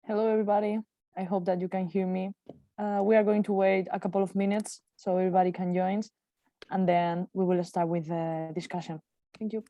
Hello, everybody. I hope that you can hear me. We are going to wait a couple of minutes so everybody can join, and then we will start with the discussion. Thank you.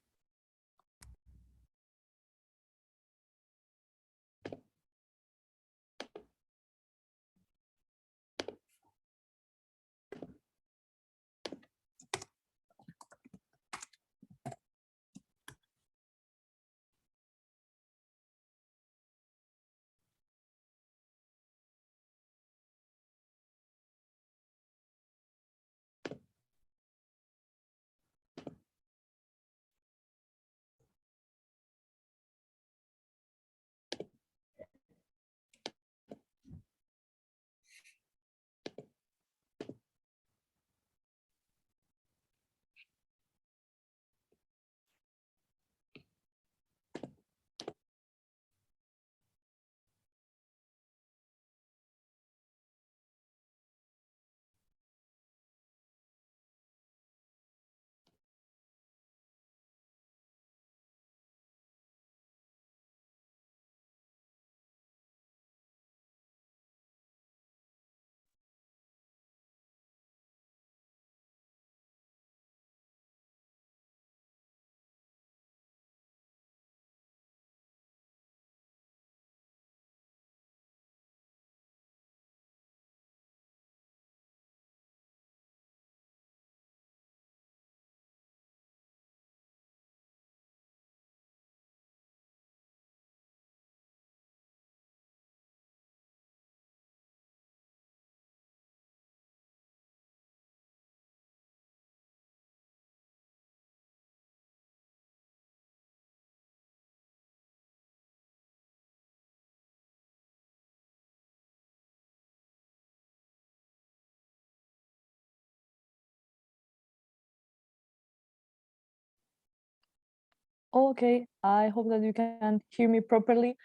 Okay, I hope that you can hear me properly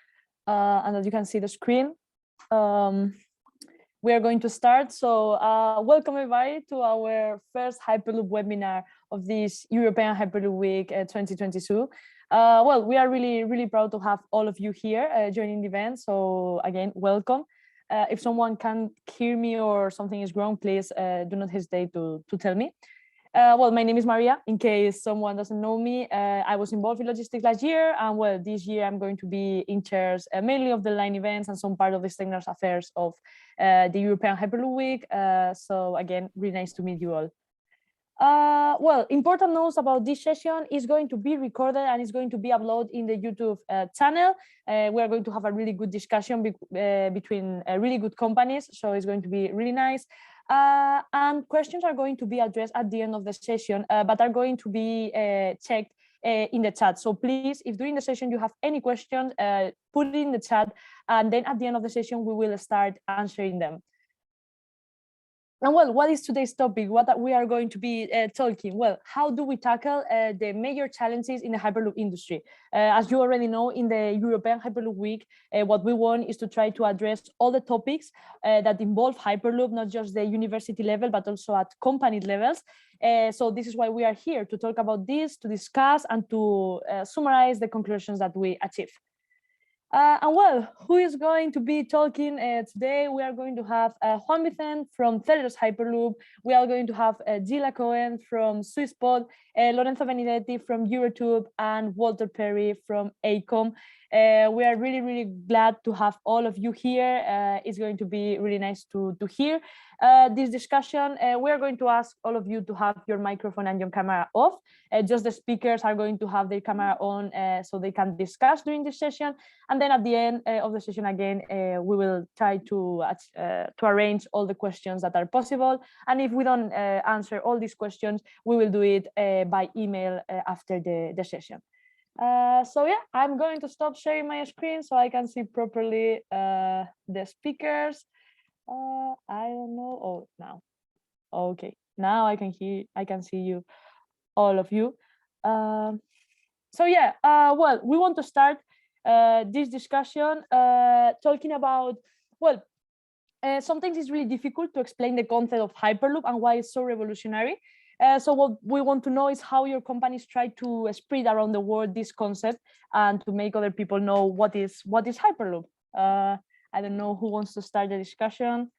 and that you can see the screen. We are going to start. So welcome everybody to our first Hyperloop webinar of this European Hyperloop Week 2022. Well, we are really proud to have all of you here joining the event. So again, welcome. If someone can't hear me or something is wrong, please do not hesitate to tell me. Well, my name is Maria. In case someone doesn't know me, I was involved in logistics last year, and well, this year I'm going to be in charge mainly of the line events and some part of the external affairs of the European Hyperloop Week. So again, really nice to meet you all. Well, important notes about this session is going to be recorded and it's going to be uploaded in the YouTube channel. We are going to have a really good discussion between really good companies, so it's going to be really nice. And questions are going to be addressed at the end of the session, but are going to be checked in the chat. So please, if during the session you have any questions, put it in the chat, and then at the end of the session, we will start answering them. And well, what is today's topic? What we are going to be talking? Well, how do we tackle the major challenges in the Hyperloop industry? As you already know, in the European Hyperloop Week, what we want is to try to address all the topics that involve Hyperloop, not just the university level, but also at company levels. So this is why we are here, to talk about this, to discuss, and to summarize the conclusions that we achieve. And well, who is going to be talking today? We are going to have Juan Vicente from Celeros Hyperloop. We are going to have Gila Cohen from Swisspot, Lorenzo Benidetti from Eurotube, and Walter Perry from ACOM. We are really glad to have all of you here. It's going to be really nice to hear this discussion. We are going to ask all of you to have your microphone and your camera off. Just the speakers are going to have their camera on so they can discuss during this session. And then at the end of the session, again, we will try to arrange all the questions that are possible. And if we don't answer all these questions, we will do it by email after the session. So yeah, I'm going to stop sharing my screen so I can see properly the speakers. I don't know. Oh, now. Okay, now I can see you, all of you. So yeah, well, we want to start this discussion talking about, well, sometimes it's really difficult to explain the concept of Hyperloop and why it's so revolutionary. So what we want to know is how your companies try to spread around the world this concept and to make other people know what is Hyperloop. I don't know who wants to start the discussion.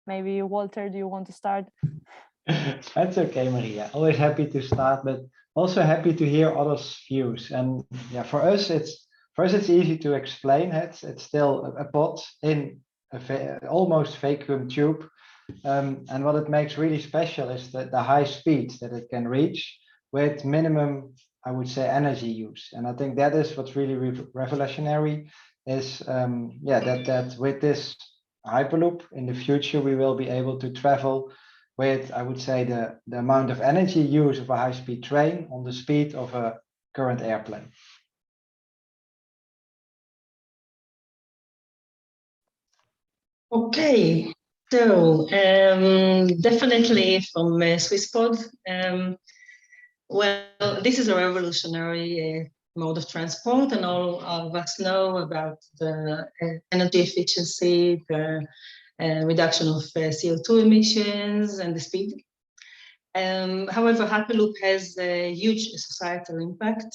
Maybe Walter, do you want to start? That's okay, Maria. Always happy to start, but also happy to hear others' views. And yeah, for us it's easy to explain. It's still a pod in a almost vacuum tube. And what it makes really special is the high speed that it can reach with minimum, I would say, energy use. And I think that is what's really revolutionary is that with this Hyperloop in the future, we will be able to travel with, I would say, the amount of energy use of a high-speed train on the speed of a current airplane. Okay, so definitely from Swisspod. Well, this is a revolutionary mode of transport, and all of us know about the energy efficiency, the reduction of CO2 emissions, and the speed. However, Hyperloop has a huge societal impact.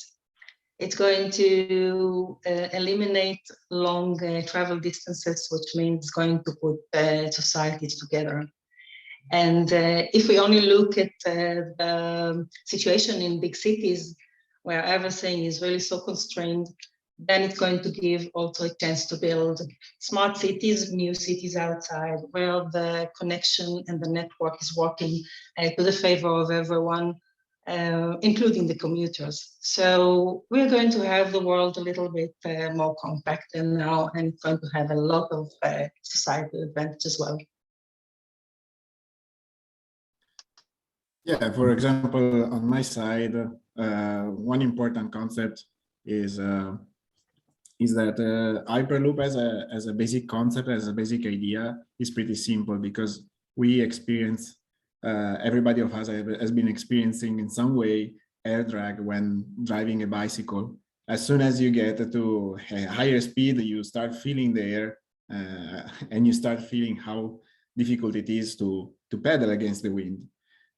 It's going to eliminate long travel distances, which means going to put societies together. And if we only look at the situation in big cities where everything is really so constrained, then it's going to give also a chance to build smart cities, new cities outside, where the connection and the network is working to the favor of everyone, including the commuters. So we're going to have the world a little bit more compact than now, and it's going to have a lot of societal advantage as well. Yeah, for example, on my side, one important concept is that Hyperloop as a basic concept, as a basic idea, is pretty simple because we experience, everybody of us has been experiencing in some way air drag when driving a bicycle. As soon as you get to a higher speed, you start feeling the air and you start feeling how difficult it is to pedal against the wind.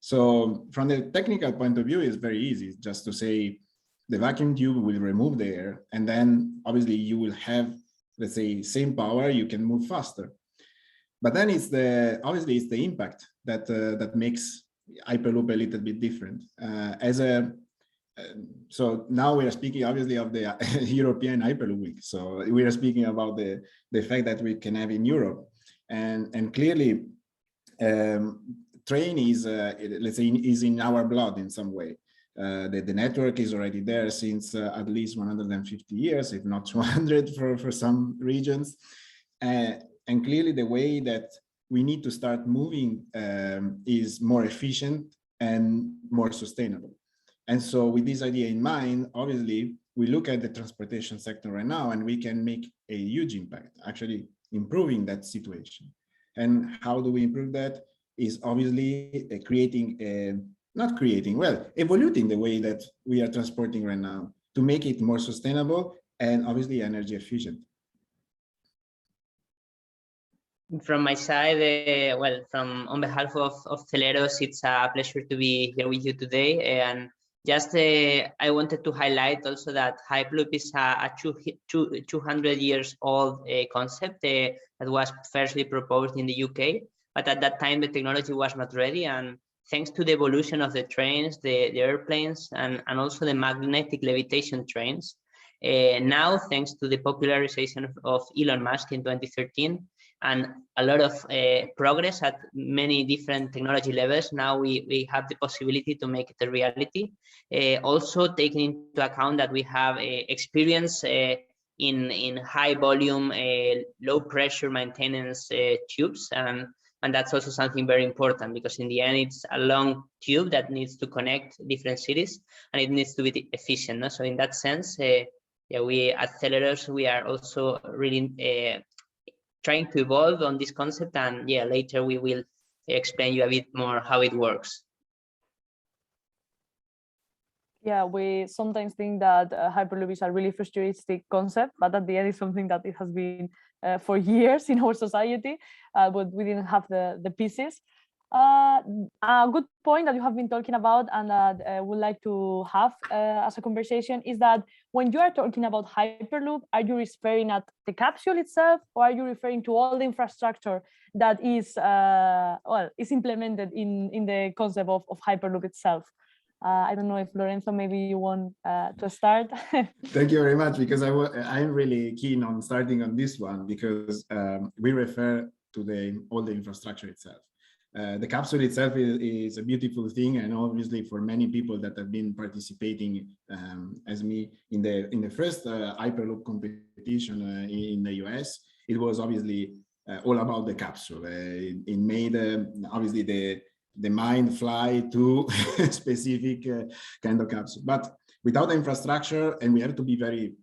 So from the technical point of view, it's very easy just to say the vacuum tube will remove the air, and then obviously you will have, let's say, same power, you can move faster. But then obviously it's the impact that makes Hyperloop a little bit different. So now we are speaking obviously of the European Hyperloop Week. So we are speaking about the effect that we can have in Europe, and clearly. Train is, let's say, is in our blood in some way. The network is already there since at least 150 years, if not 200 for some regions. And clearly the way that we need to start moving is more efficient and more sustainable. And so with this idea in mind, obviously, we look at the transportation sector right now and we can make a huge impact, actually improving that situation. And how do we improve that? Is obviously evoluting the way that we are transporting right now to make it more sustainable and obviously energy efficient. From my side, on behalf of Celeros, it's a pleasure to be here with you today. And just I wanted to highlight also that Hyperloop is a 200 years old concept that was firstly proposed in the UK. But at that time, the technology was not ready. And thanks to the evolution of the trains, the airplanes, and also the magnetic levitation trains, now, thanks to the popularization of Elon Musk in 2013, and a lot of progress at many different technology levels, now we have the possibility to make it a reality. Also taking into account that we have experience in high volume, low pressure maintenance tubes, and that's also something very important because in the end it's a long tube that needs to connect different cities and it needs to be efficient. No? So in that sense, yeah, we at Celeros, we are also really trying to evolve on this concept, and yeah, later we will explain you a bit more how it works. Yeah, we sometimes think that Hyperloop is a really futuristic concept, but at the end it's something that it has been for years in our society, but we didn't have the pieces. A good point that you have been talking about and that would like to have as a conversation is that when you are talking about Hyperloop, are you referring at the capsule itself, or are you referring to all the infrastructure that is is implemented in the concept of Hyperloop itself? I don't know if Lorenzo, maybe you want to start. Thank you very much, because I'm really keen on starting on this one, because we refer to all the infrastructure itself. The capsule itself is a beautiful thing, and obviously for many people that have been participating as me in the first Hyperloop competition in the US, it was obviously all about the capsule. It made obviously the mind fly to specific kind of capsule, but without the infrastructure, and we have to be very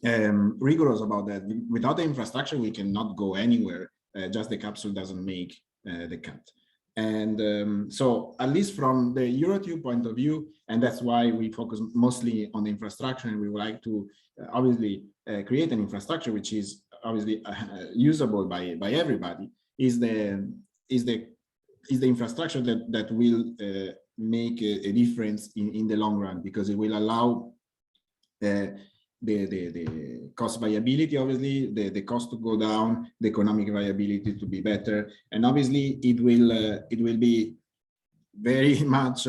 rigorous about that. Without the infrastructure, we cannot go anywhere. Just the capsule doesn't make the cut. And so at least from the EuroTube point of view, and that's why we focus mostly on the infrastructure, and we would like to obviously create an infrastructure which is obviously usable by everybody, is the infrastructure that will make a difference in the long run, because it will allow the cost viability, obviously, the cost to go down, the economic viability to be better, and obviously it will be very much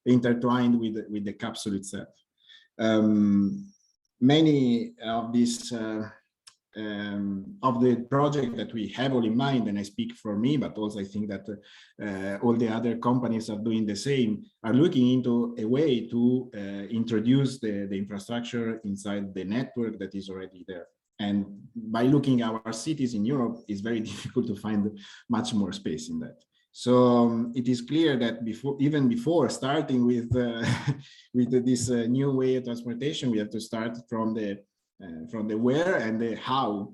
intertwined with the capsule itself. Many of these of the project that we have all in mind, and I speak for me, but also I think that all the other companies are doing the same, are looking into a way to introduce the infrastructure inside the network that is already there. And by looking at our cities in Europe, it's very difficult to find much more space in that. So it is clear that even before starting with with this new way of transportation, we have to start from the where and the how,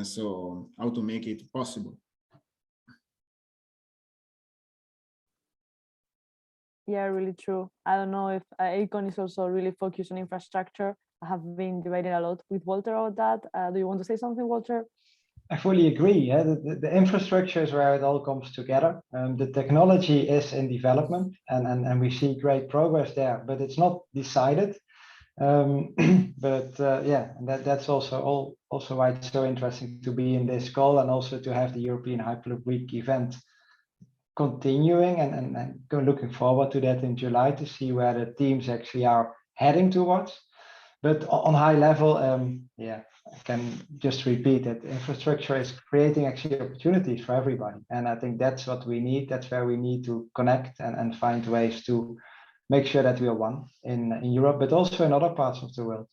so how to make it possible. Yeah, really true. I don't know if Econ is also really focused on infrastructure. I have been debating a lot with Walter about that. Do you want to say something, Walter? I fully agree. Yeah? The infrastructure is where it all comes together. The technology is in development, and we see great progress there, but it's not decided. Yeah, that's also why it's so interesting to be in this call, and also to have the European Hyperloop Week event continuing, and looking forward to that in July to see where the teams actually are heading towards. But on high level, yeah, I can just repeat that infrastructure is creating actually opportunities for everybody, and I think that's what we need. That's where we need to connect and find ways to make sure that we are one in Europe, but also in other parts of the world.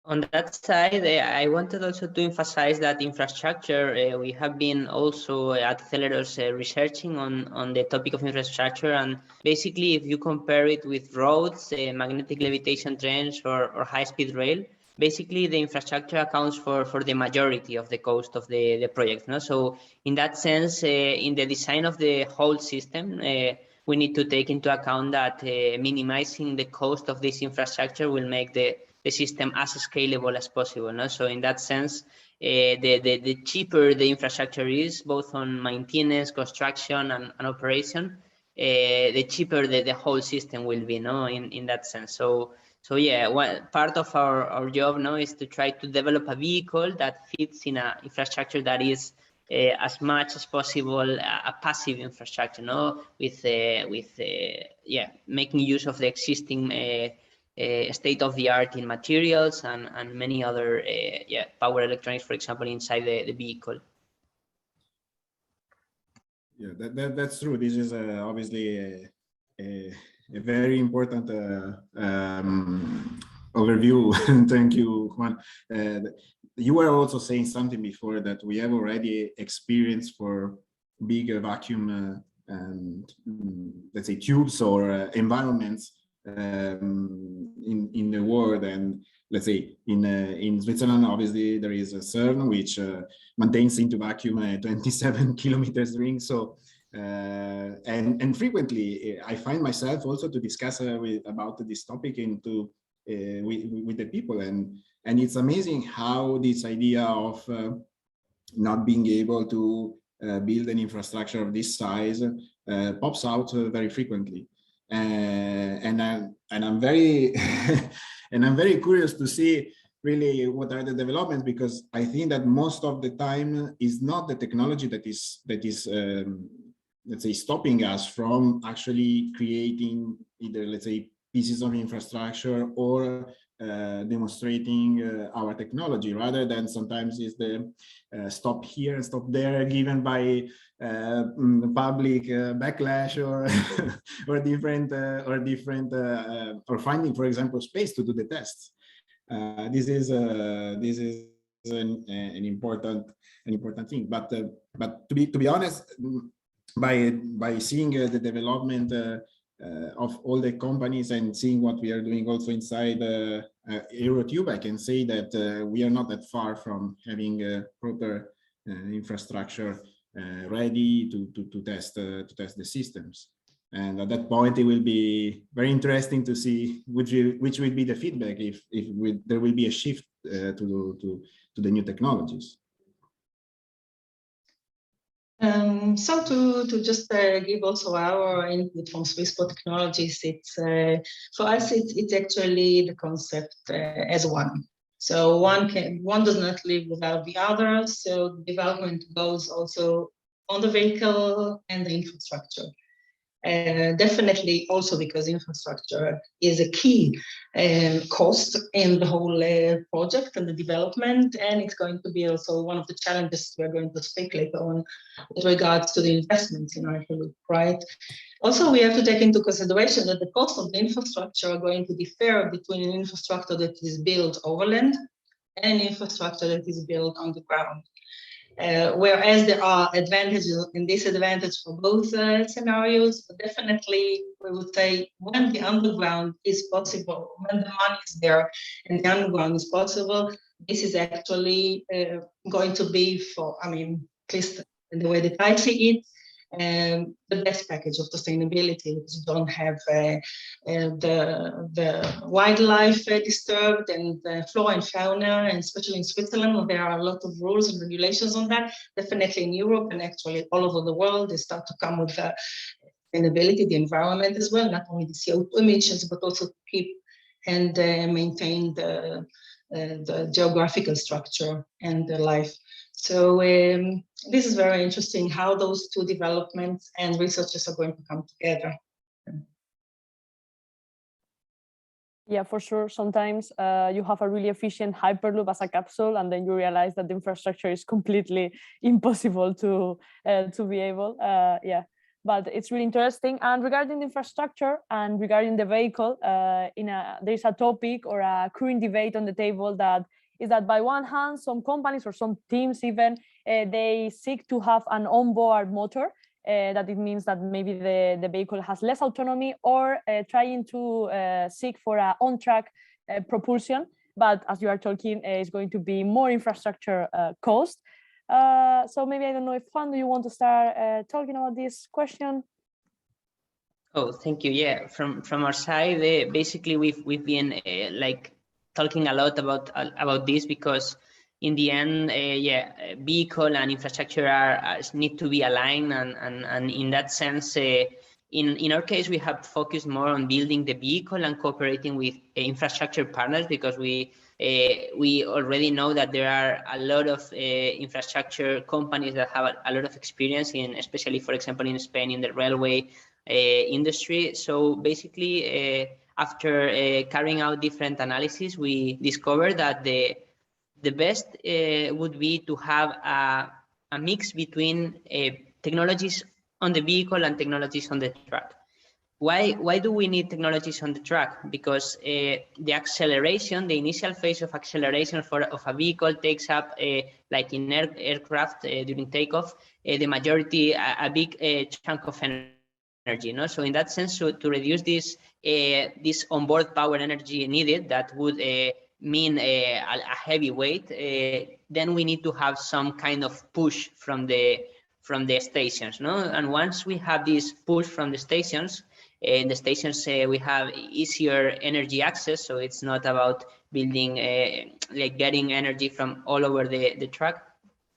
On that side, I wanted also to emphasize that infrastructure, we have been also at Celeros researching on the topic of infrastructure, and basically if you compare it with roads, magnetic levitation trains, or high-speed rail, basically the infrastructure accounts for the majority of the cost of the project. No? So in that sense, in the design of the whole system, we need to take into account that minimizing the cost of this infrastructure will make the system as scalable as possible. No? So in that sense, the cheaper the infrastructure is, both on maintenance, construction, and operation, the cheaper the whole system will be, no? In that sense. So yeah, part of our job now is to try to develop a vehicle that fits in an infrastructure that is as much as possible a passive infrastructure, no? With yeah, making use of the existing state-of-the-art in materials and many other yeah, power electronics, for example, inside the vehicle. Yeah, that's true. This is obviously a very important overview. Thank you, Juan. You were also saying something before that we have already experienced for big vacuum and let's say tubes or environments in the world, and let's say in Switzerland, obviously there is a CERN which maintains into vacuum a 27 kilometers ring. So and frequently I find myself also to discuss about this topic into with the people, and it's amazing how this idea of not being able to build an infrastructure of this size pops out very frequently. And I'm very and I'm very curious to see really what are the developments, because I think that most of the time is not the technology that is let's say stopping us from actually creating either, let's say, pieces of infrastructure or demonstrating our technology, rather than sometimes is the stop here and stop there given by public backlash or or different or finding, for example, space to do the tests. This is an important thing. But to be honest, by seeing the development of all the companies and seeing what we are doing also inside Eurotube, I can say that we are not that far from having a proper infrastructure ready to test the systems. And at that point, it will be very interesting to see which will be the feedback if there will be a shift to the new technologies. So to just give also our input from Swissport Technologies, it's for us it's actually the concept as one. So one does not live without the other. So development goes also on the vehicle and the infrastructure. Definitely also because infrastructure is a key cost in the whole project and the development, and it's going to be also one of the challenges we're going to speak later on with regards to the investments in Hyperloop, right? Also, we have to take into consideration that the cost of the infrastructure are going to differ between an infrastructure that is built over land and infrastructure that is built on the ground. Whereas there are advantages and disadvantages for both scenarios, but definitely we would say when the underground is possible, when the money is there and the underground is possible, this is actually going to be for, I mean, at least the way that I see it, the best package of sustainability, because you don't have the wildlife disturbed and the flora and fauna, and especially in Switzerland, there are a lot of rules and regulations on that. Definitely in Europe and actually all over the world, they start to come with sustainability, the environment as well, not only the CO2 emissions, but also keep and maintain the geographical structure and the life. So this is very interesting how those two developments and researchers are going to come together. Yeah, for sure. Sometimes you have a really efficient Hyperloop as a capsule, and then you realize that the infrastructure is completely impossible to be able. Yeah, but it's really interesting. And regarding the infrastructure and regarding the vehicle, there's a topic or a current debate on the table that is that by one hand, some companies or some teams even, they seek to have an onboard motor, that it means that maybe the vehicle has less autonomy, or trying to seek for an on-track propulsion. But as you are talking, it's going to be more infrastructure cost. So maybe, I don't know if Juan, do you want to start talking about this question? Oh, thank you. Yeah, from our side, basically we've been like talking a lot about this, because in the end, vehicle and infrastructure need to be aligned, and in that sense, in our case, we have focused more on building the vehicle and cooperating with infrastructure partners, because we already know that there are a lot of infrastructure companies that have a lot of experience in, especially, for example, in Spain, in the railway industry. So basically, after carrying out different analyses, we discovered that the best would be to have a mix between technologies on the vehicle and technologies on the track. Why do we need technologies on the track? Because the acceleration, the initial phase of acceleration of a vehicle takes up, like in aircraft during takeoff, the majority, a big chunk of energy. No? So in that sense, to reduce this onboard power energy needed, that would mean a heavy weight, then we need to have some kind of push from the stations. No? And once we have this push from the stations, in the stations we have easier energy access, so it's not about building like getting energy from all over the track.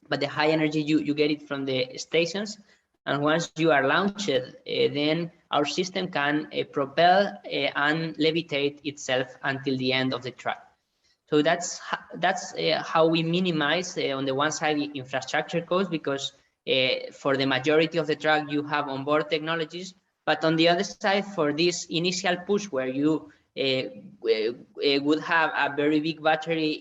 but the high energy you get it from the stations. And once you are launched, then our system can propel and levitate itself until the end of the track. So that's how we minimize on the one side the infrastructure costs, because for the majority of the track you have onboard technologies, but on the other side, for this initial push where you would have a very big battery,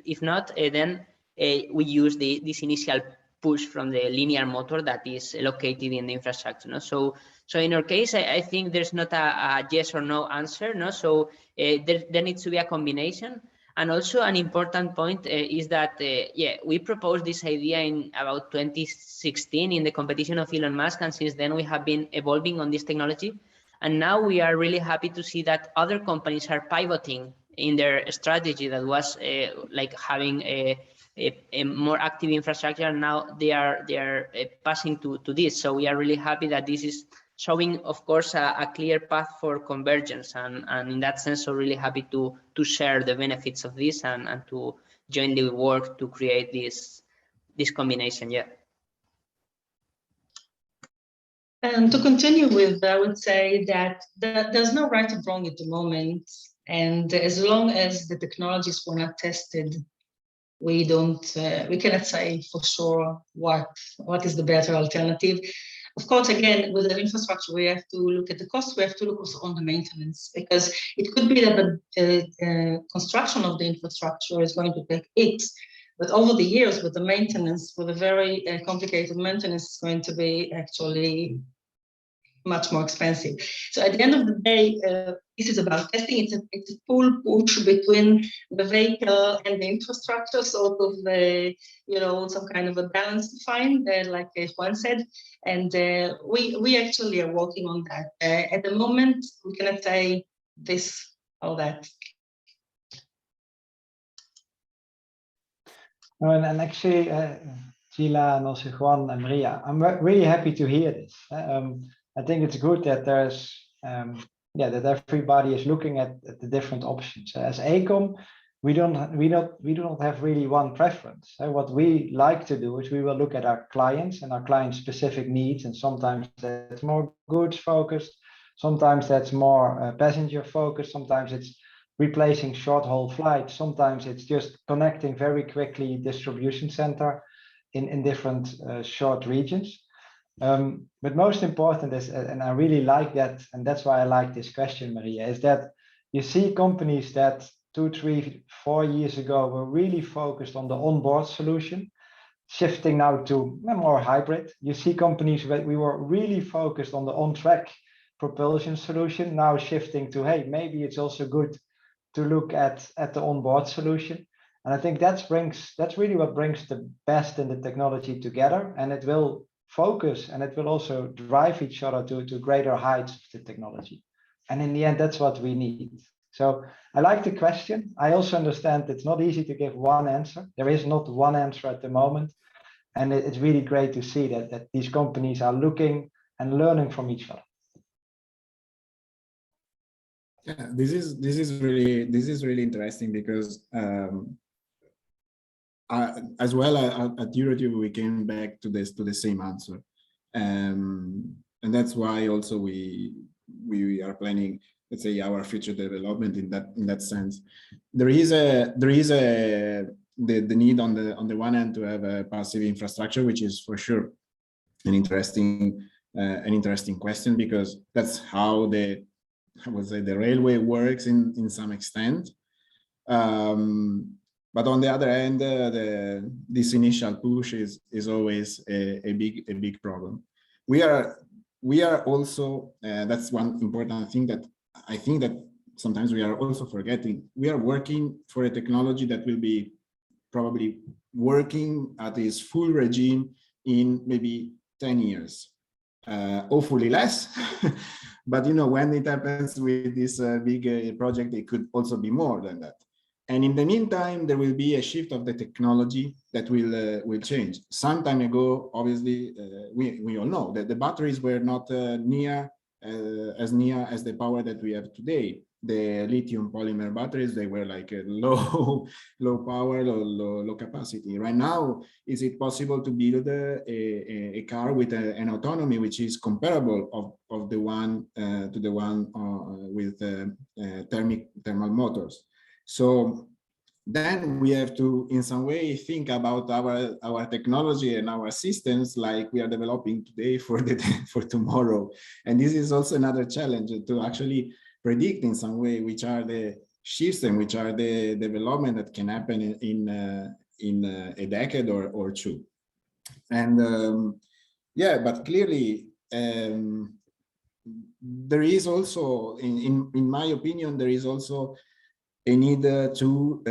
if not, then we use this initial push from the linear motor that is located in the infrastructure. No? So in our case, I think there's not a yes or no answer. No, so there needs to be a combination. And also an important point is that, yeah, we proposed this idea in about 2016 in the competition of Elon Musk, and since then we have been evolving on this technology. And now we are really happy to see that other companies are pivoting in their strategy that was like having a more active infrastructure. And now they are passing to this. So we are really happy that this is showing, of course, a clear path for convergence, and in that sense, so really happy to share the benefits of this and to jointly work to create this combination. Yeah. And to continue with, I would say that there's no right and wrong at the moment, and as long as the technologies were not tested, we cannot say for sure what is the better alternative. Of course, again, with the infrastructure, we have to look at the cost. We have to look also on the maintenance, because it could be that the construction of the infrastructure is going to take X, but over the years, with the maintenance, with a very complicated maintenance, it's going to be actually much more expensive. So at the end of the day, this is about testing. It's a pull push between the vehicle and the infrastructure, sort of some kind of a balance to find, like Juan said. And we actually are working on that. At the moment, we cannot say this or that. And actually, Gila and also Juan and Maria, I'm really happy to hear this. I think it's good that there's that everybody is looking at the different options. As AECOM, we do not have really one preference. What we like to do is we will look at our clients and our client specific needs, and sometimes that's more goods focused, sometimes that's more passenger focused, sometimes it's replacing short haul flights, sometimes it's just connecting very quickly distribution center in different short regions. But most important is, and I really like that, and that's why I like this question, Maria, is that you see companies that 2, 3, 4 years ago were really focused on the onboard solution, shifting now to more hybrid. You see companies that we were really focused on the on-track propulsion solution, now shifting to, hey, maybe it's also good to look at the onboard solution. And I think that's really what brings the best in the technology together, and it will focus and it will also drive each other to greater heights of the technology. And in the end, that's what we need. So I like the question. I also understand it's not easy to give one answer. There is not one answer at the moment. And it's really great to see that these companies are looking and learning from each other. Yeah, this is really interesting, because as well at EuroTube we came back to the same answer, and that's why also we are planning, let's say, our future development in that sense. There is the need on the one hand to have a passive infrastructure, which is for sure an interesting question, because that's how the railway works in some extent. But on the other hand, this initial push is always a big problem. We are also, that's one important thing that I think that sometimes we are also forgetting. We are working for a technology that will be probably working at its full regime in maybe 10 years, hopefully less. But when it happens with this big project, it could also be more than that. And in the meantime, there will be a shift of the technology that will change. Some time ago, obviously, we all know that the batteries were not as near as the power that we have today. the lithium polymer batteries, they were like a low power, low capacity. Right now, is it possible to build a car with an autonomy which is comparable of the one to the one with thermal motors? So then we have to, in some way, think about our technology and our systems like we are developing today for tomorrow. And this is also another challenge, to actually predict in some way which are the shifts and which are the development that can happen in a decade or two. And yeah, but clearly there is also, in my opinion, there is also a need to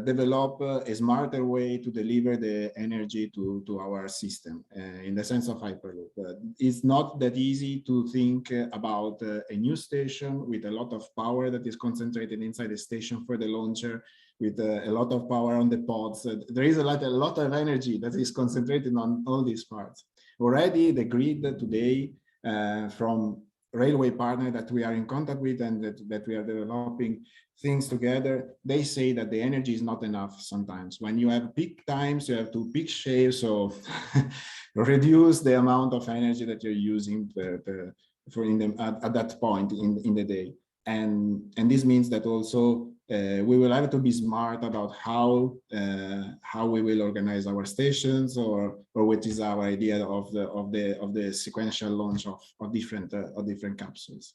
develop a smarter way to deliver the energy to our system in the sense of Hyperloop. It's not that easy to think about a new station with a lot of power that is concentrated inside the station for the launcher, with a lot of power on the pods. There is a lot of energy that is concentrated on all these parts. Already the grid today from railway partner that we are in contact with and that we are developing things together, they say that the energy is not enough sometimes. When you have peak times, you have to peak shave, so reduce the amount of energy that you're using at that point in the day. And this means that also we will have to be smart about how we will organize our stations, or what is our idea of the sequential launch of different capsules.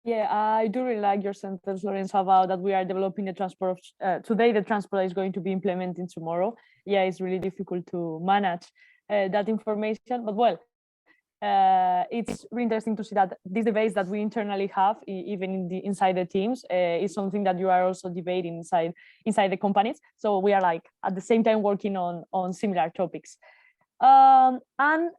Yeah, I do really like your sentence, Lorenzo, about that we are developing the transport of today. The transport is going to be implemented tomorrow. Yeah, it's really difficult to manage that information, but well, it's really interesting to see that these debates that we internally have, even inside the teams, is something that you are also debating inside the companies. So we are like at the same time working on similar topics. And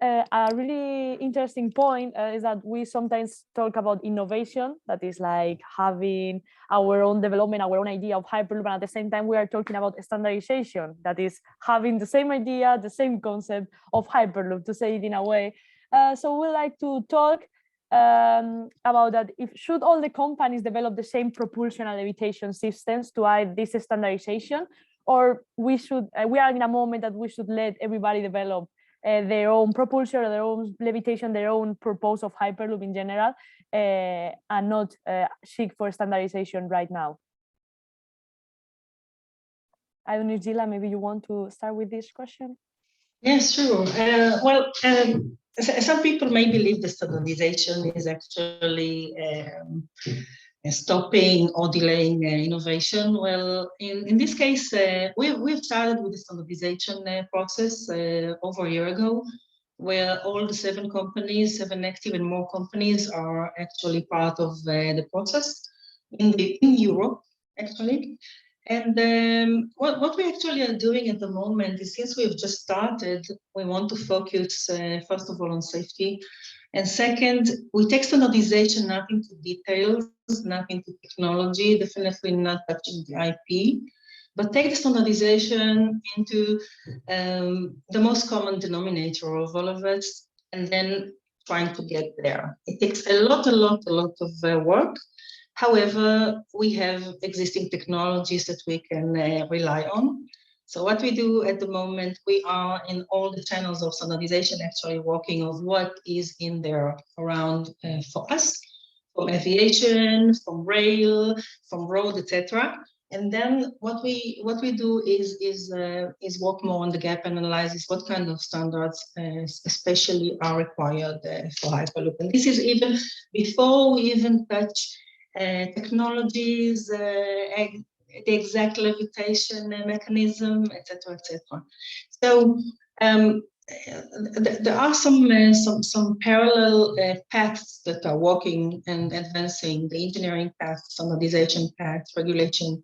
a really interesting point is that we sometimes talk about innovation, that is like having our own development, our own idea of Hyperloop, and at the same time we are talking about standardization, that is having the same idea, the same concept of Hyperloop, to say it in a way. So we like to talk about that. Should all the companies develop the same propulsion and levitation systems to aid this standardization, or we are in a moment that we should let everybody develop their own propulsion, or their own levitation, their own purpose of Hyperloop in general, and not seek for standardization right now? I don't know, Gila, maybe you want to start with this question? Yes, sure. Some people may believe the standardization is actually stopping or delaying innovation. Well, in this case, we've started with the standardization process over a year ago, where all the 7 active and more companies are actually part of the process in Europe, actually. And what we actually are doing at the moment is, since we've just started, we want to focus, first of all, on safety. And second, we take standardization not into details, not into technology, definitely not touching the IP, but take the standardization into the most common denominator of all of it, and then trying to get there. It takes a lot of work. However, we have existing technologies that we can rely on. So what we do at the moment, we are in all the channels of standardization actually working on what is in there around for us, from aviation, from rail, from road, etc. And then what we do is work more on the gap analysis, what kind of standards especially are required for Hyperloop. And this is even before we even touch technologies, the exact levitation mechanism, etc., etc. So there are some parallel paths that are working and advancing: the engineering path, standardization path, regulation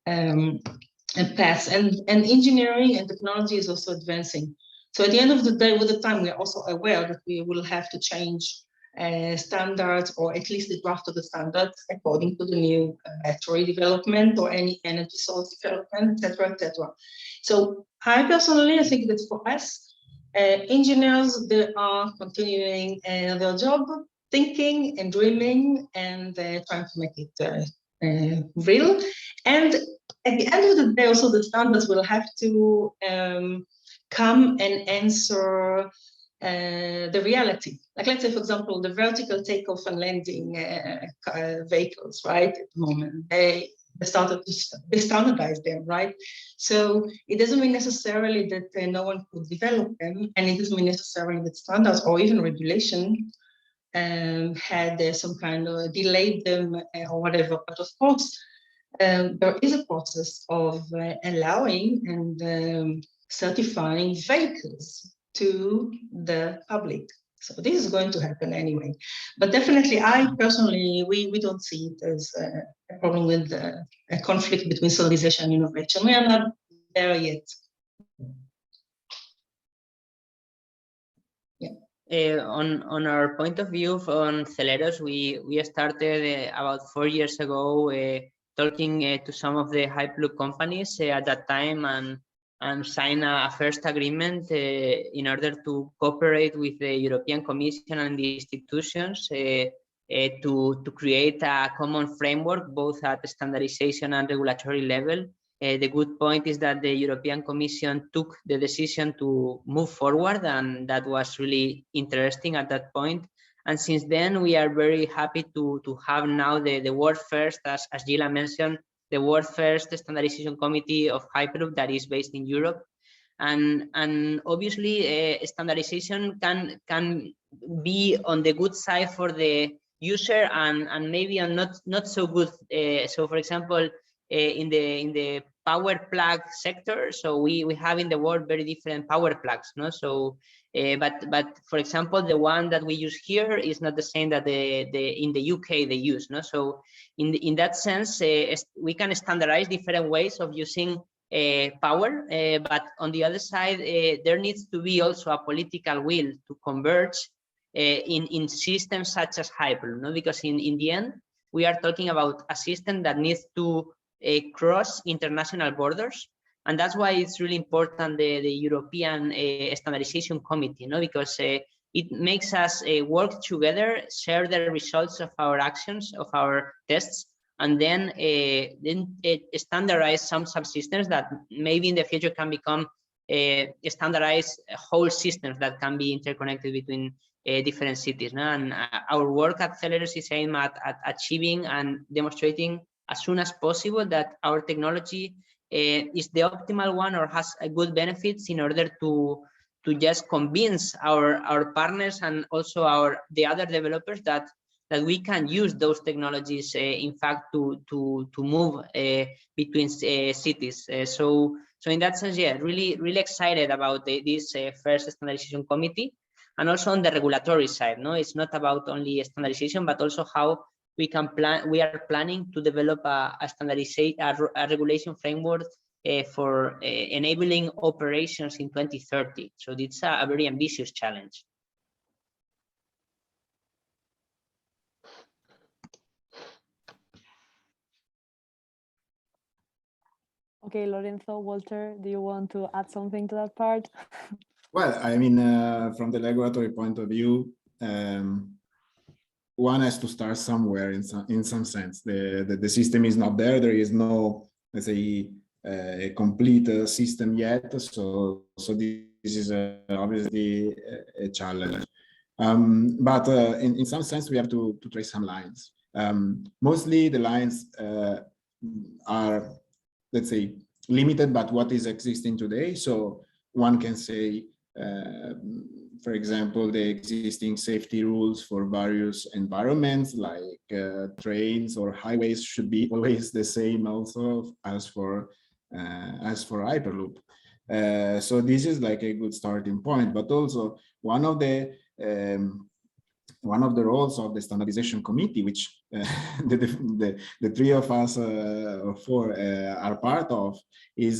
paths, and engineering and technology is also advancing. So at the end of the day, with the time, we are also aware that we will have to change standards, or at least the draft of the standards, according to the new battery development or any energy source development, etc., etc. So I personally, I think that for us, engineers, they are continuing their job, thinking and dreaming and trying to make it real. And at the end of the day, also the standards will have to come and answer the reality. Like, let's say, for example, the vertical takeoff and landing vehicles, right? At the moment, they standardize them, right? So it doesn't mean necessarily that no one could develop them, and it doesn't mean necessarily that standards or even regulation had some kind of delayed them or whatever. But of course, there is a process of allowing and certifying vehicles to the public. So this is going to happen anyway. But definitely, I personally, we don't see it as a problem with a conflict between standardization and innovation. We are not there yet. On our point of view on Celeros, we started about 4 years ago talking to some of the Hyperloop companies at that time and sign a first agreement in order to cooperate with the European Commission and the institutions to create a common framework, both at standardization and regulatory level. The good point is that the European Commission took the decision to move forward, and that was really interesting at that point. And since then, we are very happy to have now the world first, as Gila mentioned, the world first standardization committee of Hyperloop that is based in Europe. And obviously, standardization can be on the good side for the user and maybe on not so good. So, for example, in the power plug sector, so we have in the world very different power plugs, no? So but for example, the one that we use here is not the same that in the UK they use, no? So in that sense, we can standardize different ways of using power, but on the other side, there needs to be also a political will to converge in systems such as Hyperloop, no? Because in the end, we are talking about a system that needs to cross international borders, and that's why it's really important the European Standardization Committee, no? Because it makes us work together, share the results of our actions, of our tests, and then standardize some subsystems that maybe in the future can become standardized whole systems that can be interconnected between different cities, no? And our work at Celeros is aimed at achieving and demonstrating as soon as possible that our technology is the optimal one or has a good benefits in order to just convince our partners and also the other developers that we can use those technologies in fact to move between cities. So in that sense, yeah, really excited about this first standardization committee. And also on the regulatory side, no, it's not about only standardization, but also how we are planning to develop a regulation framework for enabling operations in 2030. So it's a very ambitious challenge. Okay, Lorenzo, Walter, do you want to add something to that part? Well, I mean, from the regulatory point of view, one has to start somewhere in some sense. The system is not there. There is no, let's say, a complete system yet. So this is obviously a challenge. But in some sense, we have to trace some lines. Mostly the lines are, let's say, limited by what is existing today. So one can say, for example, the existing safety rules for various environments like trains or highways should be always the same also as for Hyperloop. So this is like a good starting point, but also one of the roles of the standardization committee, which the three of us or four are part of, is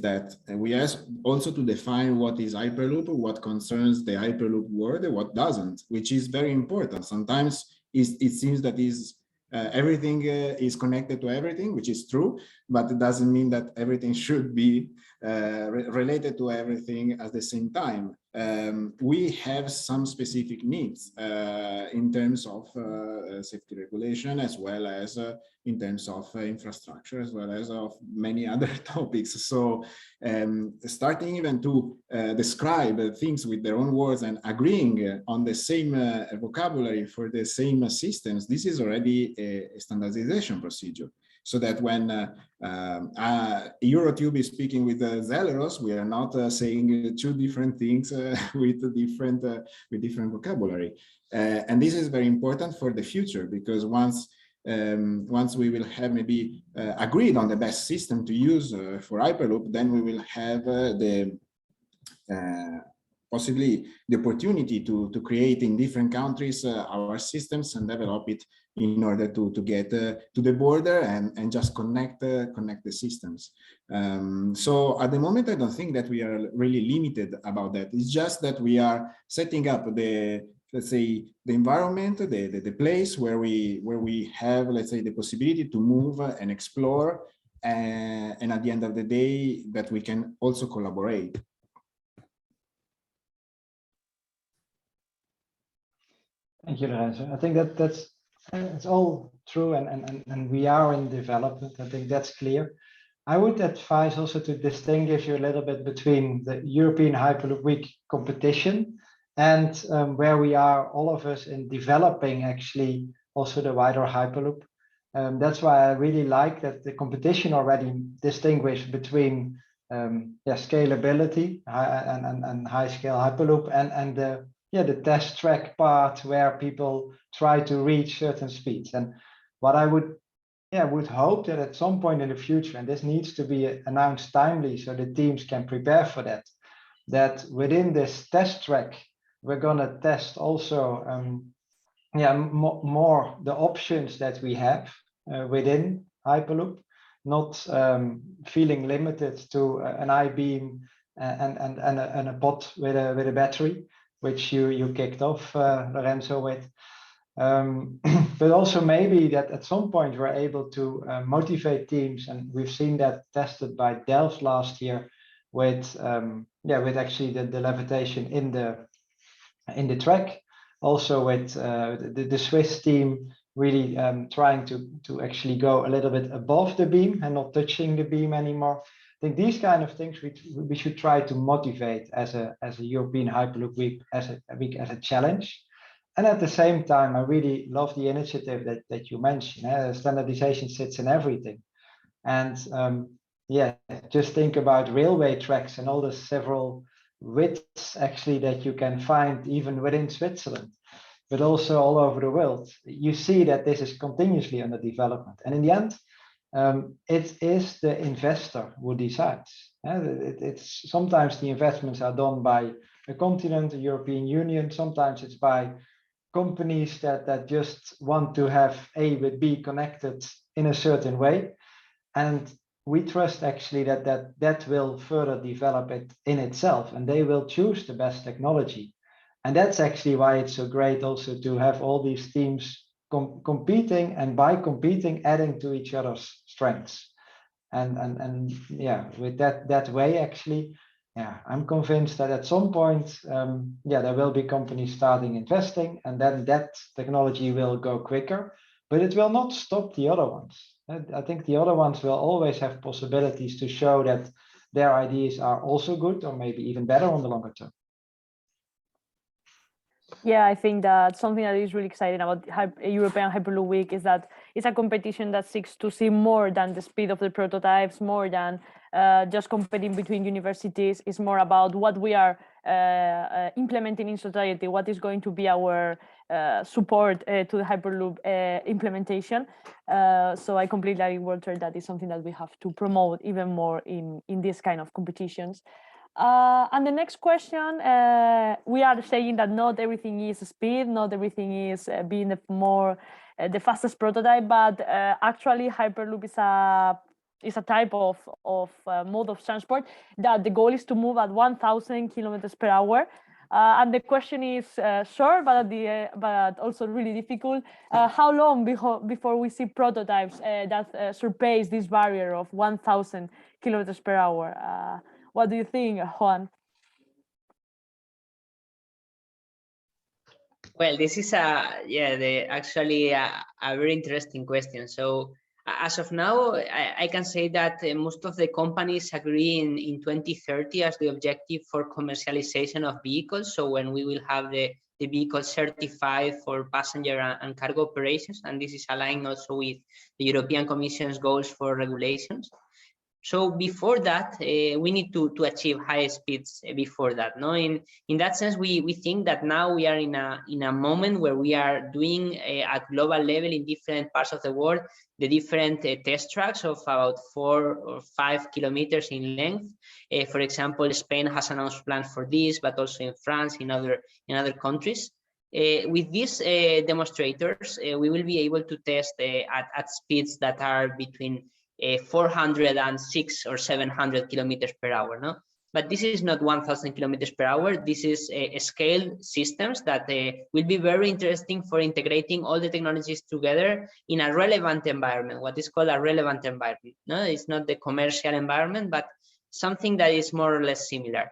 that we ask also to define what is Hyperloop, what concerns the Hyperloop world, and what doesn't, which is very important. Sometimes it seems that everything is connected to everything, which is true, but it doesn't mean that everything should be related to everything at the same time. we have some specific needs in terms of safety regulation, as well as in terms of infrastructure, as well as of many other topics. So starting even to describe things with their own words and agreeing on the same vocabulary for the same systems, this is already a standardization procedure. So that when Eurotube is speaking with Zeleros, we are not saying two different things with different vocabulary. And this is very important for the future, because once we will have maybe agreed on the best system to use for Hyperloop, then we will have possibly the opportunity to create in different countries our systems and develop it in order to get to the border and just connect the systems. So at the moment, I don't think that we are really limited about that. It's just that we are setting up let's say the environment, the place where we have, let's say, the possibility to move and explore, and at the end of the day, that we can also collaborate. Thank you, Lorenzo. I think that's it's all true, and we are in development. I think that's clear. I would advise also to distinguish you a little bit between the European Hyperloop Week competition and where we are, all of us, in developing actually also the wider Hyperloop. That's why I really like that the competition already distinguished between scalability and high scale Hyperloop and the test track part where people try to reach certain speeds. And what I would hope that at some point in the future, and this needs to be announced timely so the teams can prepare for that within this test track, we're going to test also more the options that we have within Hyperloop, not feeling limited to an I-beam and a pod with a battery, which you kicked off, Lorenzo, with. But also maybe that at some point we're able to motivate teams, and we've seen that tested by Delft last year with actually the levitation in the track, also with the Swiss team really trying to actually go a little bit above the beam and not touching the beam anymore. I think these kind of things we should try to motivate as a European Hyperloop Week as a challenge. And at the same time, I really love the initiative that you mentioned. Standardization sits in everything. And just think about railway tracks and all the several widths actually that you can find even within Switzerland, but also all over the world. You see that this is continuously under development. And in the end, it is the investor who decides. It's sometimes the investments are done by a continent, the European Union. Sometimes it's by companies that just want to have A with B connected in a certain way. And we trust actually that will further develop it in itself, and they will choose the best technology. And that's actually why it's so great also to have all these teams competing, and by competing, adding to each other's strengths. And with that way, actually, I'm convinced that at some point, there will be companies starting investing, and then that technology will go quicker, but it will not stop the other ones. I think the other ones will always have possibilities to show that their ideas are also good, or maybe even better on the longer term. Yeah, I think that something that is really exciting about European Hyperloop Week is that it's a competition that seeks to see more than the speed of the prototypes, more than just competing between universities. It's more about what we are implementing in society, what is going to be our support to the Hyperloop implementation. So I completely agree, Walter, that is something that we have to promote even more in this kind of competitions. And the next question, we are saying that not everything is speed, not everything is being the fastest prototype, but actually Hyperloop is a type of mode of transport that the goal is to move at 1,000 kilometers per hour. And the question is short, but also really difficult. How long before we see prototypes that surpass this barrier of 1,000 kilometers per hour? What do you think, Juan? Well, this is actually a very interesting question. So as of now, I can say that most of the companies agree in 2030 as the objective for commercialization of vehicles. So when we will have the vehicle certified for passenger and cargo operations, and this is aligned also with the European Commission's goals for regulations. So before that, we need to achieve high speeds before that. No, in that sense, we think that now we are in a moment where we are doing at global level in different parts of the world the different test tracks of about 4 or 5 kilometers in length. For example, Spain has announced plans for this, but also in France, in other countries. With these demonstrators, we will be able to test at speeds that are between 406 or 700 kilometers per hour. No, but this is not 1,000 kilometers per hour. This is scale systems that will be very interesting for integrating all the technologies together in a relevant environment, what is called a relevant environment. No, it's not the commercial environment, but something that is more or less similar.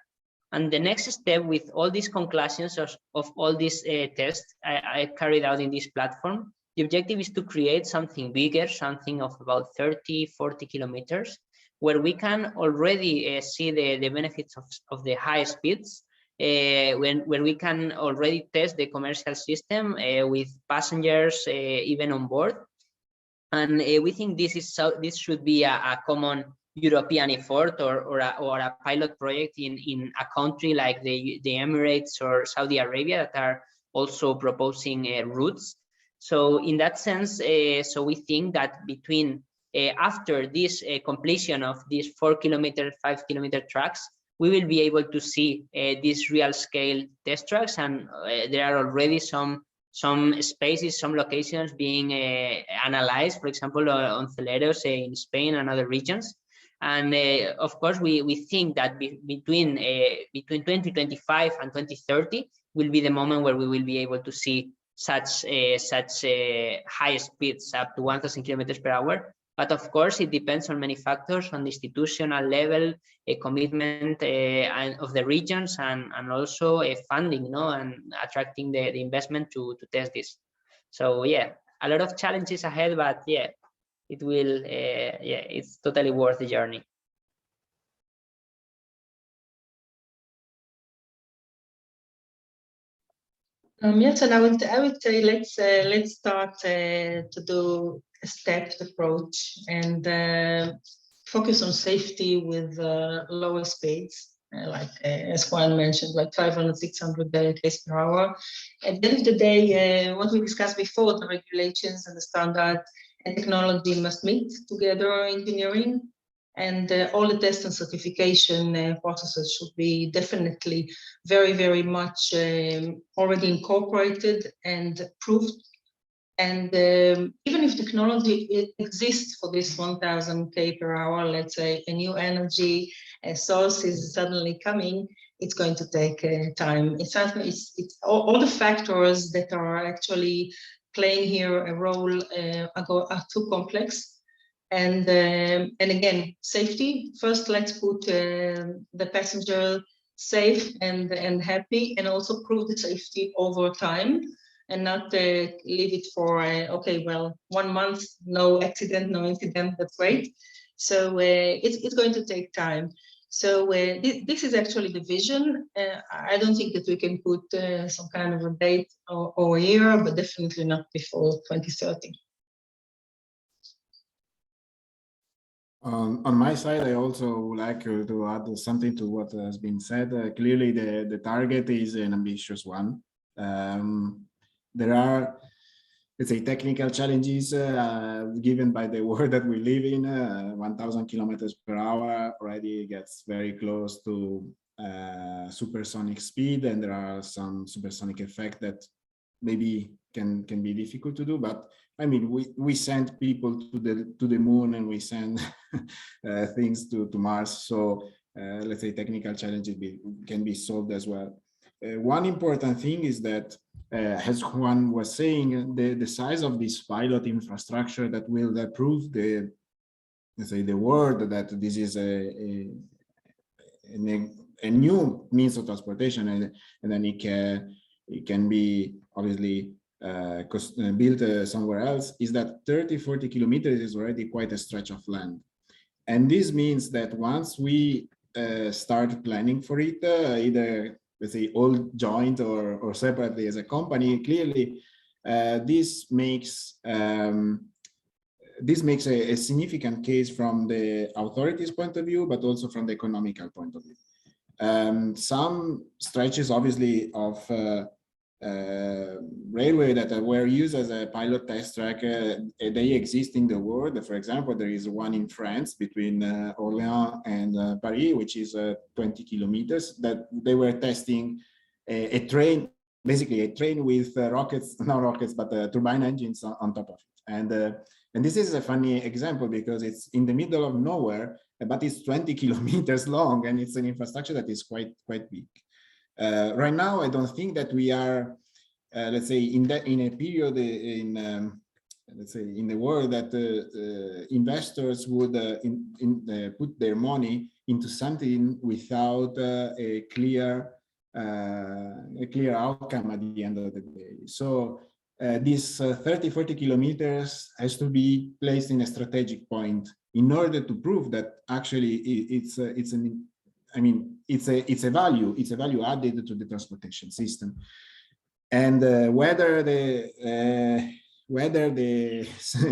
And the next step with all these conclusions of all these tests I carried out in this platform, the objective is to create something bigger, something of about 30, 40 kilometers, where we can already see the benefits of the high speeds, where we can already test the commercial system with passengers even on board. And we think this should be a common European effort or a pilot project in a country like the Emirates or Saudi Arabia that are also proposing routes. So in that sense, so we think that between after this completion of these 4 kilometer, 5 kilometer tracks, we will be able to see these real scale test tracks, and there are already some spaces, some locations being analyzed, for example, on Celeros in Spain and other regions. And of course, we think that between 2025 and 2030 will be the moment where we will be able to see such high speeds up to 1,000 kilometers per hour. But of course, it depends on many factors, on the institutional level, a commitment of the regions, and also a funding, no, and attracting the investment to test this. So yeah, a lot of challenges ahead, but yeah, it will, it's totally worth the journey. Yes, and I would say let's start to do a stepped approach and focus on safety with lower speeds, like as Juan mentioned, like 500, 600 km per hour. At the end of the day, what we discussed before, the regulations and the standard and technology must meet together, engineering, and all the test and certification processes should be definitely very, very much already incorporated and approved. And even if technology exists for this 1,000 km per hour, let's say a new energy source is suddenly coming, it's going to take time. It's all the factors that are actually playing here a role are too complex. And again, safety first. Let's put the passenger safe and happy, and also prove the safety over time, and not leave it for okay, well, 1 month, no accident, no incident, that's great. So it's going to take time. So this is actually the vision. I don't think that we can put some kind of a date or a year, but definitely not before 2030. On my side, I also would like to add something to what has been said. Clearly, the target is an ambitious one. There are, let's say, technical challenges given by the world that we live in. 1,000 kilometers per hour already gets very close to supersonic speed, and there are some supersonic effects that maybe can be difficult to do. But I mean, we send people to the moon, and we send things to Mars. So let's say technical challenges can be solved as well. One important thing is that, as Juan was saying, the size of this pilot infrastructure that will prove let's say, the world that this is a new means of transportation, and then it can be obviously built somewhere else, is that 30-40 kilometers is already quite a stretch of land. And this means that once we start planning for it, either, let's say, all joint or separately as a company, clearly this makes a significant case from the authorities' point of view, but also from the economical point of view. Some stretches, obviously, of railway that were used as a pilot test track, they exist in the world. For example, there is one in France between Orléans and Paris, which is 20 kilometers, that they were testing a train, basically a train with rockets, not rockets, but turbine engines on top of it. And this is a funny example because it's in the middle of nowhere, but it's 20 kilometers long, and it's an infrastructure that is quite big. Right now, I don't think that we are, let's say, in a period let's say, in the world that investors would put their money into something without a clear outcome at the end of the day. So this 30-40 kilometers has to be placed in a strategic point in order to prove that actually it's a value added to the transportation system. And whether the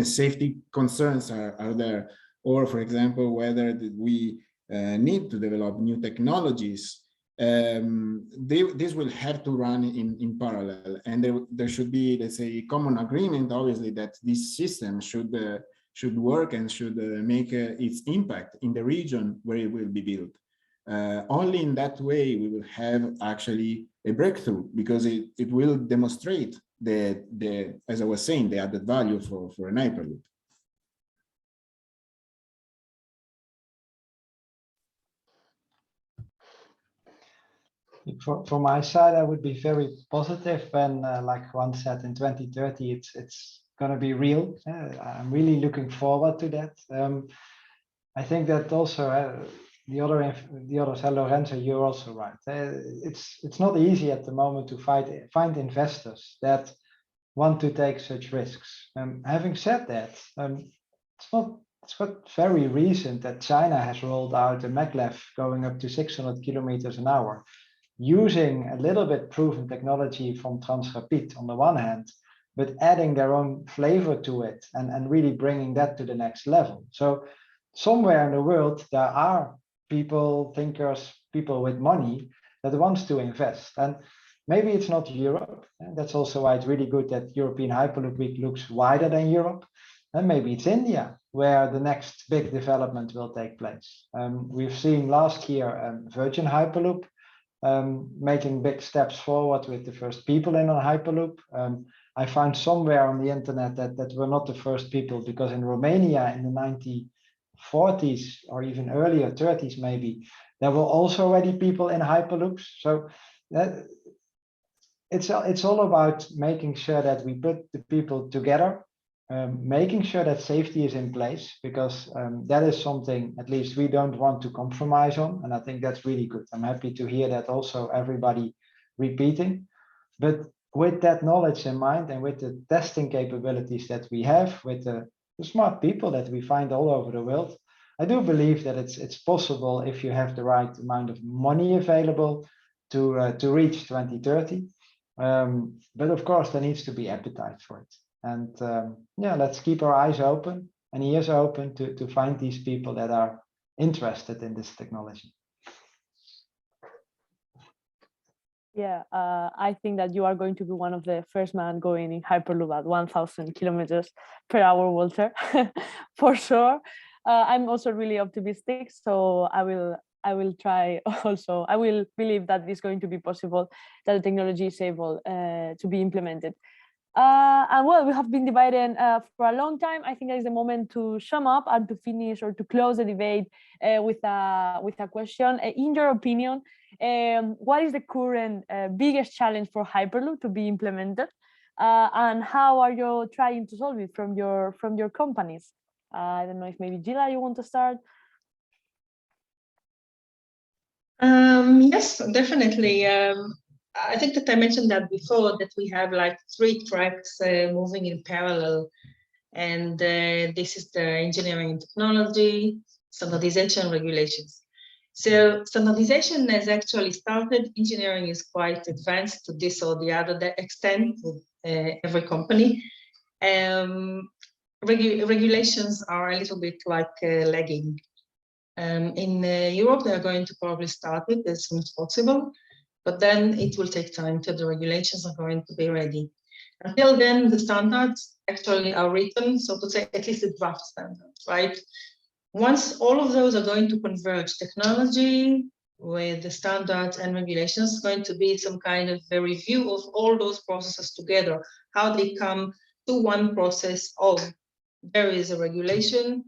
safety concerns are there, or, for example, whether we need to develop new technologies, this will have to run in parallel, and there should be, let's say, a common agreement, obviously, that this system should work and should make its impact in the region where it will be built. Only in that way we will have actually a breakthrough, because it will demonstrate the as I was saying, the added value for an Hyperloop. From my side, I would be very positive when, like Juan said, in 2030 it's going to be real. I'm really looking forward to that. I think that also the others, Lorenzo, you're also right. It's not easy at the moment to find investors that want to take such risks. Having said that, it's got very recent that China has rolled out a maglev going up to 600 kilometers an hour, using a little bit proven technology from Transrapid on the one hand, but adding their own flavor to it and really bringing that to the next level. So somewhere in the world, there are people, thinkers, people with money that wants to invest. And maybe it's not Europe. And that's also why it's really good that European Hyperloop Week looks wider than Europe. And maybe it's India, where the next big development will take place. We've seen last year Virgin Hyperloop making big steps forward with the first people in on Hyperloop. I found somewhere on the internet that were not the first people, because in Romania in the 1940s or even earlier 30s maybe, there were also already people in Hyperloops. So it's all about making sure that we put the people together, making sure that safety is in place, because that is something at least we don't want to compromise on, and I think that's really good. I'm happy to hear that also everybody repeating. But with that knowledge in mind, and with the testing capabilities that we have, with the smart people that we find all over the world, I do believe that it's possible, if you have the right amount of money available, to reach 2030. But of course, there needs to be appetite for it. And yeah, let's keep our eyes open and ears open to find these people that are interested in this technology. Yeah, I think that you are going to be one of the first man going in Hyperloop at 1,000 kilometers per hour, Walter, for sure. I'm also really optimistic, so I will try also. I will believe that it's going to be possible, that the technology is able to be implemented. And well, we have been debating for a long time. I think that is the moment to sum up and to finish or to close the debate with a question. In your opinion, what is the current biggest challenge for Hyperloop to be implemented, and how are you trying to solve it from your companies? I don't know if maybe Gila, you want to start? Yes, definitely. I think that I mentioned that before, that we have like 3 tracks moving in parallel. And this is the engineering and technology, standardization, regulations. So standardization has actually started. Engineering is quite advanced to this or the other extent with every company. Regulations are a little bit like lagging. In Europe, they're going to probably start it as soon as possible, but then it will take time till the regulations are going to be ready. Until then, the standards actually are written, so to say, at least the draft standards, right? Once all of those are going to converge, technology with the standards and regulations, is going to be some kind of a review of all those processes together, how they come to one process of there is a regulation,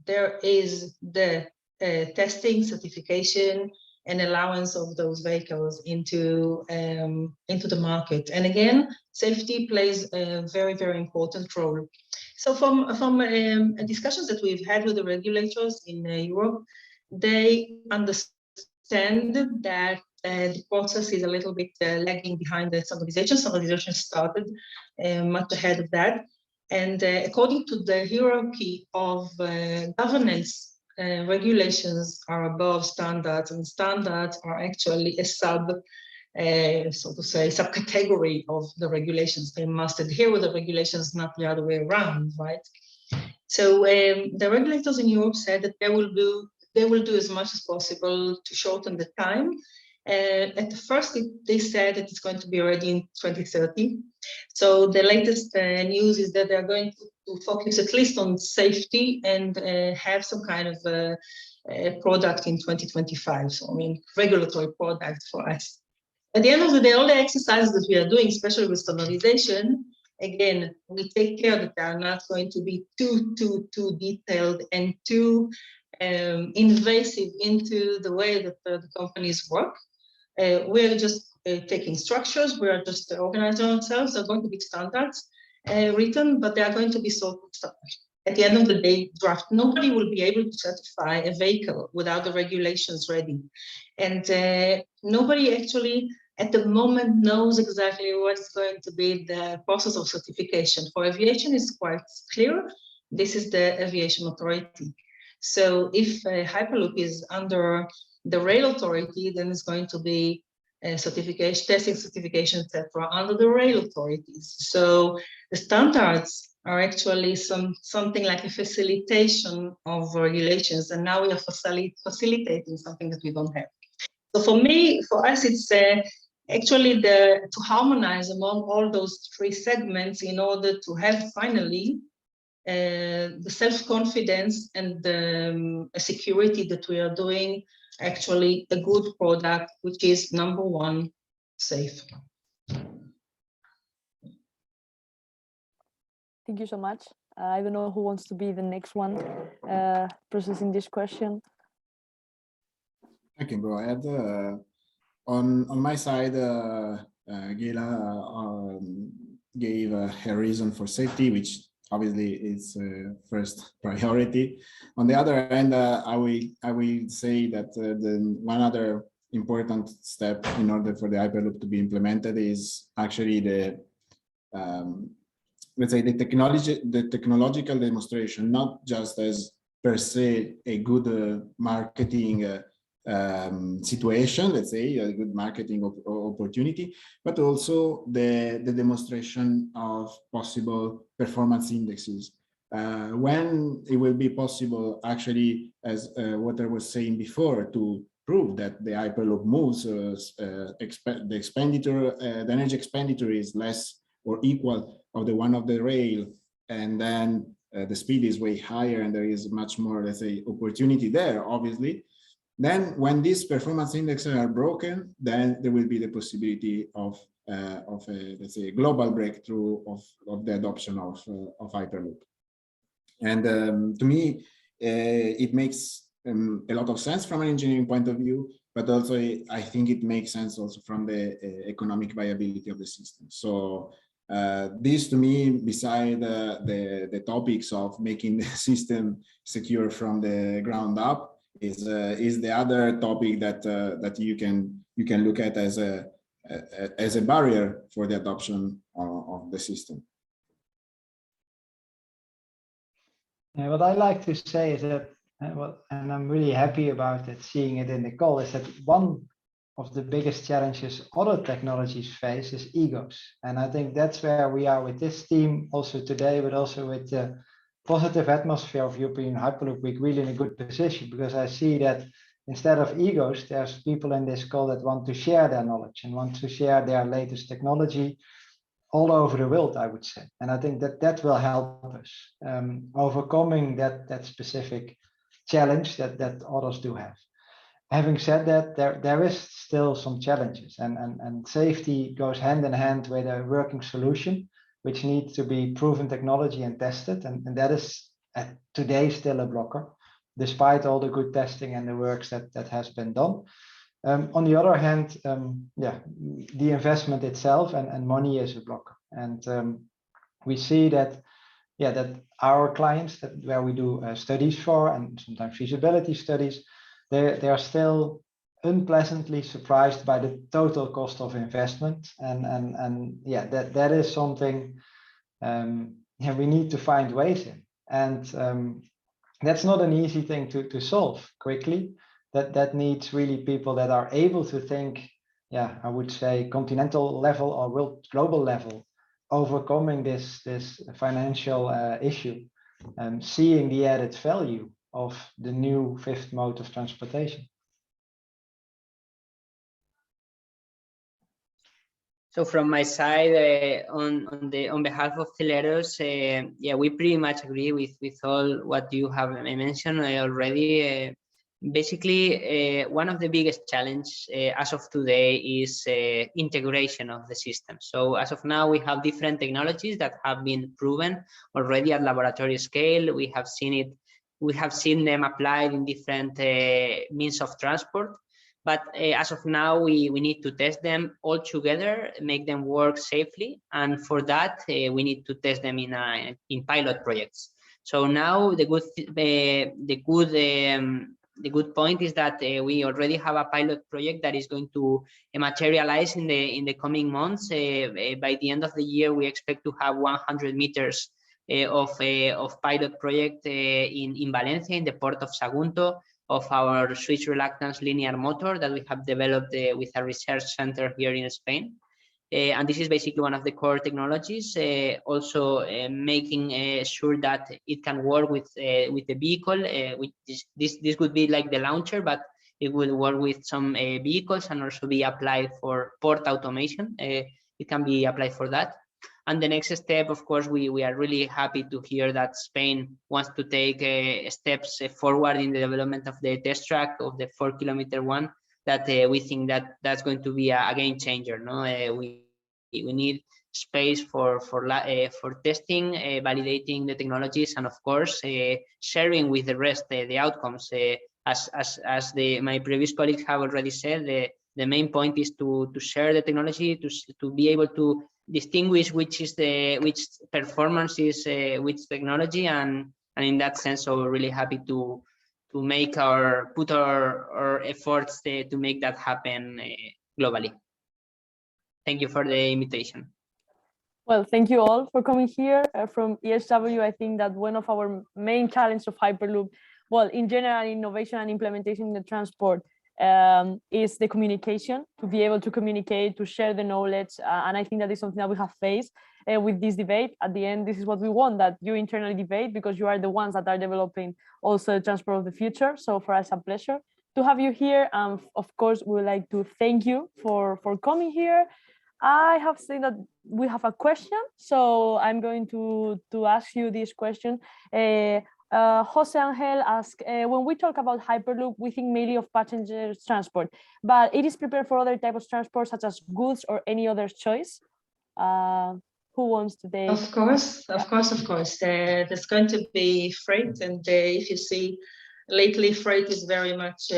there is the testing, certification, and allowance of those vehicles into the market. And again, safety plays a very, very important role. So from discussions that we've had with the regulators in Europe, they understand that the process is a little bit lagging behind the standardization. Standardization started much ahead of that. And according to the hierarchy of governance, regulations are above standards, and standards are actually a so to say, subcategory of the regulations. They must adhere with the regulations, not the other way around, right? So the regulators in Europe said that they will do as much as possible to shorten the time. At first, they said that it's going to be ready in 2030. So the latest news is that they're going to focus at least on safety and have some kind of product in 2025. So, I mean, regulatory product for us. At the end of the day, all the exercises that we are doing, especially with standardization, again, we take care that they are not going to be too detailed and too invasive into the way that the companies work. We're just taking structures, we are just organizing ourselves. There are going to be standards written, but they are going to be sort of standards. At the end of the day, draft, nobody will be able to certify a vehicle without the regulations ready. And nobody actually at the moment knows exactly what's going to be the process of certification. For aviation, it's quite clear. This is the aviation authority. So if Hyperloop is under the rail authority, then it's going to be certification, testing, certification, etc., under the rail authorities. So the standards are actually something like a facilitation of regulations, and now we are facilitating something that we don't have. So for us, it's actually to harmonize among all those 3 segments in order to have finally the self-confidence and the security that we are doing actually a good product, which is number 1, safe. Thank you so much. I don't know who wants to be the next one processing this question. I can go ahead. On my side, Gela gave her reason for safety, which obviously is first priority. On the other hand, I will say that the one other important step in order for the Hyperloop to be implemented is actually the let's say the technological demonstration, not just as per se a good marketing situation, let's say a good marketing opportunity, but also the demonstration of possible performance indexes. When it will be possible, actually, as what I was saying before, to prove that the Hyperloop moves, the energy expenditure is less or equal of the one of the rail, and then the speed is way higher and there is much more, let's say, opportunity there, obviously. Then when these performance indexes are broken, then there will be the possibility of a, let's say, a global breakthrough of the adoption of Hyperloop. And to me, it makes a lot of sense from an engineering point of view, but also I think it makes sense also from the economic viability of the system. So this to me, beside the topics of making the system secure from the ground up, is the other topic that that you can look at as as a barrier for the adoption of the system. What I like to say is that, and I'm really happy about it, seeing it in the call, is that one of the biggest challenges other technologies face is egos. And I think that's where we are with this team also today, but also with the positive atmosphere of European Hyperloop Week, really in a good position, because I see that instead of egos, there's people in this call that want to share their knowledge and want to share their latest technology all over the world, I would say. And I think that that will help us overcoming that specific challenge that others do have. Having said that, there is still some challenges, and safety goes hand in hand with a working solution, which needs to be proven technology and tested, and that is today still a blocker, despite all the good testing and the works that has been done. On the other hand, the investment itself and money is a blocker, and we see that that our clients where we do studies for, and sometimes feasibility studies, they are still unpleasantly surprised by the total cost of investment, and that is something we need to find ways in, and that's not an easy thing to solve quickly. That needs really people that are able to think, I would say continental level or world global level, overcoming this financial issue, and seeing the added value of the new fifth mode of transportation. So from my side, on behalf of Teleros, we pretty much agree with all what you have mentioned already. Basically, one of the biggest challenges as of today is integration of the system. So as of now, we have different technologies that have been proven already at laboratory scale. We have seen it. We have seen them applied in different means of transport. But as of now, we need to test them all together, make them work safely, and for that we need to test them in pilot projects. So now the good point is that we already have a pilot project that is going to materialize in the coming months. By the end of the year, we expect to have 100 meters of pilot project in Valencia, in the port of Sagunto, of our switch reluctance linear motor that we have developed with a research center here in Spain. And this is basically one of the core technologies, also making sure that it can work with the vehicle. This would be like the launcher, but it will work with some vehicles and also be applied for port automation. It can be applied for that. And the next step, of course, we are really happy to hear that Spain wants to take steps forward in the development of the test track of the 4-kilometer one. That we think that's going to be a game changer. No, we need space for testing, validating the technologies, and of course sharing with the rest the outcomes. As my previous colleagues have already said, the main point is to share the technology, to be able to distinguish which performance is which technology, and in that sense, so we're really happy to put our efforts to make that happen globally. Thank you for the invitation. Well, thank you all for coming here from ESW. I think that one of our main challenges of Hyperloop, well, in general, innovation and implementation in the transport, is the communication, to be able to communicate, to share the knowledge. And I think that is something that we have faced with this debate. At the end, this is what we want, that you internally debate, because you are the ones that are developing also the transport of the future. So for us, a pleasure to have you here. Of course, we would like to thank you for coming here. I have seen that we have a question, so I'm going to ask you this question. Jose Angel asked, when we talk about Hyperloop, we think mainly of passenger transport, but it is prepared for other types of transport, such as goods or any other choice. Who wants to take? Of course. There's going to be freight, and if you see, lately freight is very much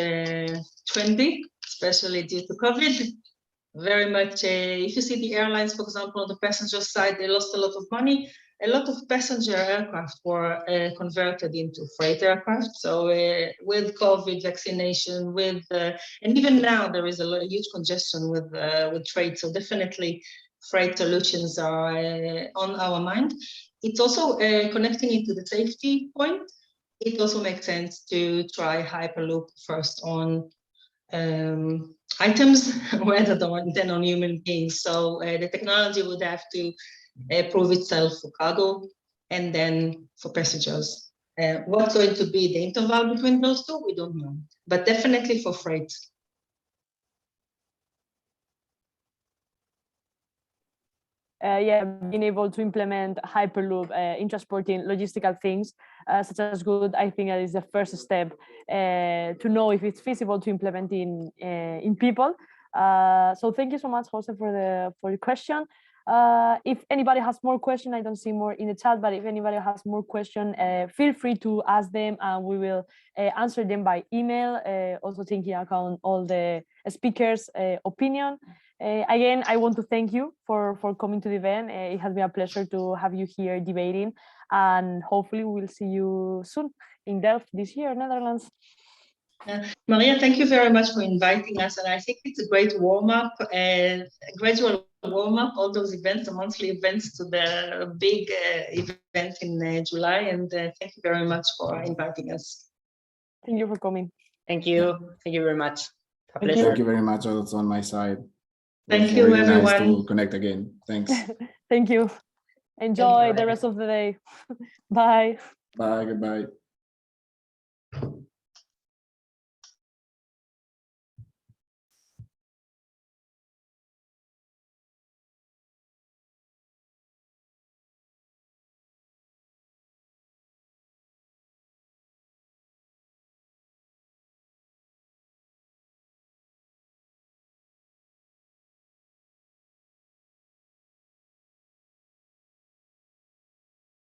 trendy, especially due to COVID. Very much, if you see the airlines, for example, on the passenger side, they lost a lot of money. a lot of passenger aircraft were converted into freight aircraft. So with COVID vaccination, and even now there is a huge congestion with trade. So definitely freight solutions are on our mind. It's also connecting into the safety point. It also makes sense to try Hyperloop first on items rather than on human beings. So the technology would have to prove itself for cargo and then for passengers. What's going to be the interval between those two, we don't know, but definitely for freight. Yeah, being able to implement Hyperloop in transporting logistical things such as goods, I think that is the first step to know if it's feasible to implement in people. So thank you so much, Jose, for the question. If anybody has more questions, I don't see more in the chat, but if anybody has more questions, feel free to ask them and we will answer them by email, also taking account all the speakers' opinion. Again, I want to thank you for coming to the event. It has been a pleasure to have you here debating, and hopefully we'll see you soon in Delft this year, Netherlands. Maria, thank you very much for inviting us, and I think it's a great warm-up, a gradual warm-up, all those events, the monthly events to the big event in July, and thank you very much for inviting us. Thank you for coming. Thank you. Thank you very much. A Thank pleasure. Thank you very much also on my side. Thank you, really everyone. nice to connect again. Thanks. Thank you. Enjoy the rest of the day. Bye. Bye. Goodbye.